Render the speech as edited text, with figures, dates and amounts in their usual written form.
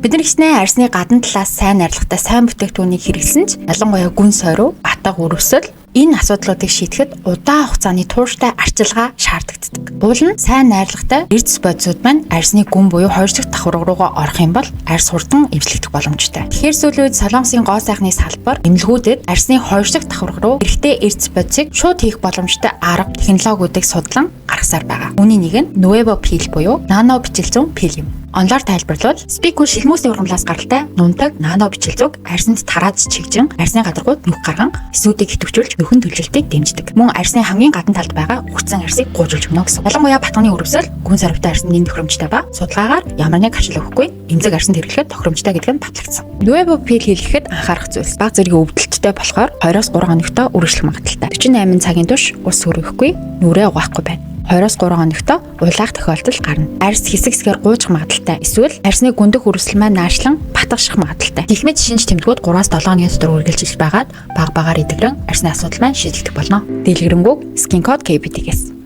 Бид нар хичнээн арсны гадна талаас сайн арилгатай сайн бүтээгдэхүүнийг хэрэглэсэн ч ялангуяа гүн сойруу, атга өрөвсөл энэ асуудлуудыг шийдэхэд удаан хугацааны тууштай арчилгаа шаардагддаг. Уул нь сайн найрлагатай эрдэс бодисууд маань арсны гүн буюу хойшлох давхар руугаа орох юм бол арс хурдан эвслэгдэх боломжтой. Тэгэхээр сүүлийн үед Солонгосын гоо сайхны салбар эмнэлгүүдэд арсны хойшлох давхар руу эрэгтэй эрдэс бодисыг шууд хийх боломжтой арга технологиудыг судлан гаргасаар байгаа. Үүний нэг нь Nuevo Peel буюу нано бичил зүүн пил юм. Онлоор тайлбарлавал спикул шилмүүсний ургамлаас гаралтай нундаг нано бичил зүг арсанд тараад чигжин арсны гадаргууд нүх гарган эсүүдийг хитвчүүлж нөхөн төлөвлөлтийг дэмждэг. Мөн арсны хамгийн гадна талд байгаа үхсэн арсыг гуйжуулж өгнө гэсэн. Ялангуяа батганы өрөвсөл гүн сарвтай арсны тохиромжтой ба судалгаагаар ямар нэг ашиг өгөхгүй эмзэг арсанд хэрэглэхэд тохиромжтой гэдг нь батлагдсан. Nuevo Peel хийлгэхэд анхаарах зүйлс баг зэргийн өвдөлттэй болохоор 2-3 хоногтой үргэлжлэх магадaltaй. 48 цагийн турш ус хүргэхгүй нүрээ угаахгүй байна. 2-3 хоногтой улаах тохиолдол гарна. Арс хэсэг хэсгээр гуйжих магадaltaй. Эсвэл арсны гүндэх үрсэл маань наашлан батгаших магадaltaй. Техник шинж тэмдгүүд 3-7 хоногийн дотор үргэлжилж байгаад баг багаар идэгрэн арсны асуудал маань шийдэгдэх болно. Дэлгэрэнгүй Skin Code KBT-гээс.